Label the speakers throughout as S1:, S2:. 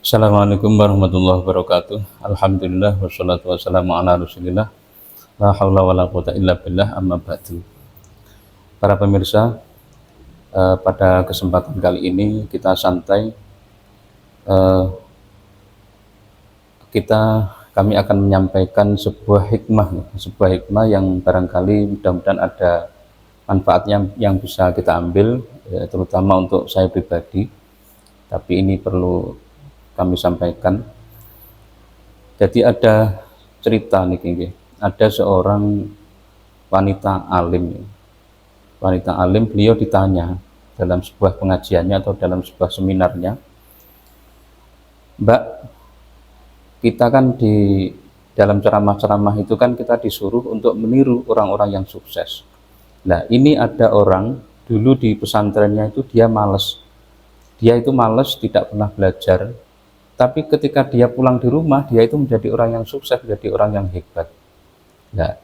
S1: Assalamualaikum warahmatullahi wabarakatuh. Alhamdulillah wassalatu wassalamu ala Rasulillah. La haula wala quwata illa billah, amma ba'du. Para pemirsa, pada kesempatan kali ini kita santai. eh, kami akan menyampaikan sebuah hikmah yang barangkali mudah-mudahan ada manfaatnya yang bisa kita ambil, terutama untuk saya pribadi. Tapi ini perlu kami sampaikan. Jadi ada cerita nih, ada seorang wanita alim, beliau ditanya dalam sebuah pengajiannya atau dalam sebuah seminarnya, Mbak, kita kan di dalam ceramah-ceramah itu kan kita disuruh untuk meniru orang-orang yang sukses. Nah, ini ada orang dulu di pesantrennya itu dia itu males, tidak pernah belajar. Tapi ketika dia pulang di rumah, dia itu menjadi orang yang sukses, menjadi orang yang hebat. Nah,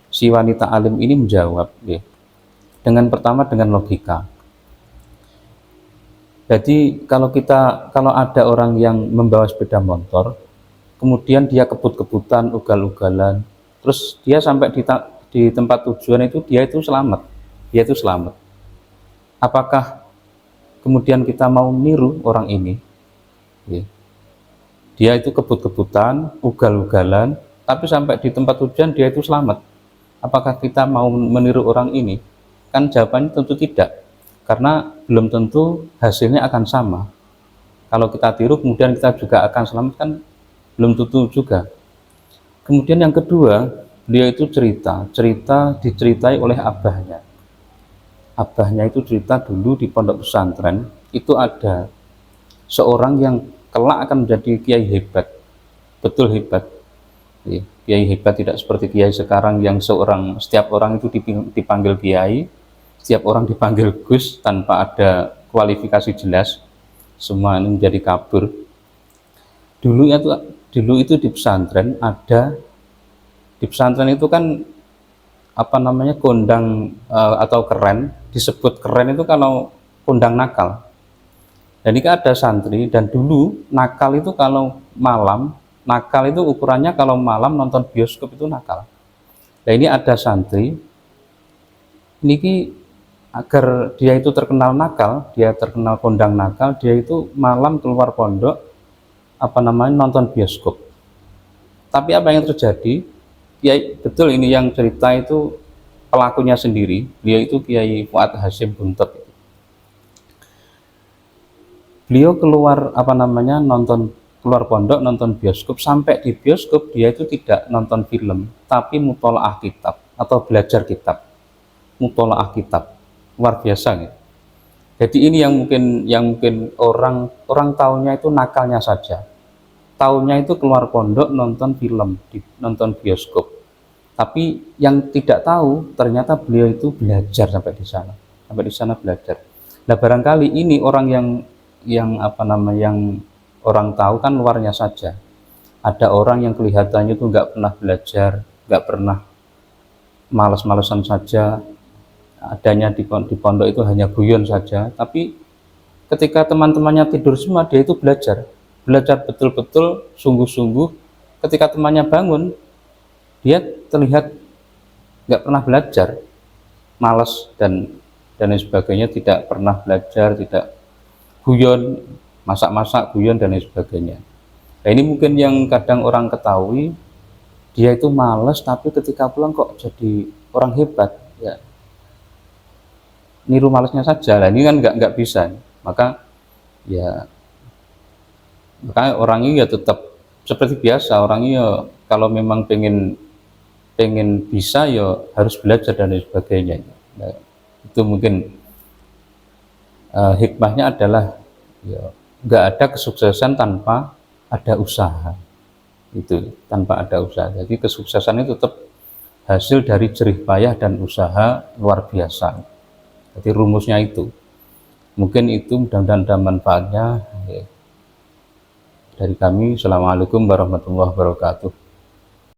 S1: si wanita alim ini menjawab, dengan logika. Jadi kalau ada orang yang membawa sepeda motor, kemudian dia kebut-kebutan, ugal-ugalan, terus dia sampai di tempat tujuan itu dia itu selamat. Apakah kemudian kita mau niru orang ini? Dia itu kebut-kebutan, ugal-ugalan, tapi sampai di tempat tujuan dia itu selamat. Apakah kita mau meniru orang ini? Kan jawabannya tentu tidak, karena belum tentu hasilnya akan sama. Kalau kita tiru kemudian kita juga akan selamat, kan belum tentu juga. Kemudian yang kedua, beliau itu diceritai oleh abahnya. Abahnya itu cerita dulu di pondok pesantren, itu ada seorang yang kelak akan menjadi kiai hebat, betul hebat. Kiai hebat tidak seperti kiai sekarang yang setiap orang itu dipanggil kiai, setiap orang dipanggil Gus tanpa ada kualifikasi jelas, semua ini menjadi kabur. Dulu itu di pesantren itu kan kondang atau keren, disebut keren itu kalau kondang nakal. Dan ini ada santri, dan dulu nakal itu ukurannya kalau malam nonton bioskop itu nakal. Nah, ini ada santri ini agar dia itu terkenal nakal, dia terkenal kondang nakal, dia itu malam keluar pondok nonton bioskop. Tapi apa yang terjadi? Betul, ini yang cerita itu pelakunya sendiri, dia itu Kiai Fuad Hasyim Buntet. Beliau keluar pondok nonton bioskop, sampai di bioskop dia itu tidak nonton film, tapi mutolaah kitab atau belajar kitab. Mutolaah kitab luar biasa gitu. Jadi ini yang mungkin orang tahunya itu nakalnya saja, tahunya itu keluar pondok nonton film, nonton bioskop. Tapi yang tidak tahu ternyata beliau itu belajar sampai di sana belajar. Nah, barangkali ini orang yang orang tahu kan luarnya saja. Ada orang yang kelihatannya itu nggak pernah belajar, nggak pernah, malas-malesan saja, adanya di pondok itu hanya guyon saja. Tapi ketika teman-temannya tidur semua, dia itu belajar betul-betul, sungguh-sungguh. Ketika temannya bangun, dia terlihat nggak pernah belajar, malas dan lain sebagainya, tidak pernah belajar, tidak guyon, masak-masak, guyon dan lain sebagainya. Nah, ini mungkin yang kadang orang ketahui, dia itu malas, tapi ketika pulang kok jadi orang hebat, ya niru malasnya saja. Nah, ini kan nggak bisa. Maka orang ini ya tetap seperti biasa, orang ini ya kalau memang pengen bisa ya harus belajar dan lain sebagainya. Nah, itu mungkin hikmahnya adalah nggak ada kesuksesan tanpa ada usaha. Jadi kesuksesan itu tetap hasil dari jerih payah dan usaha luar biasa. Jadi rumusnya itu. Mungkin itu, mudah-mudahan ada manfaatnya. Dari kami, Assalamualaikum warahmatullahi wabarakatuh.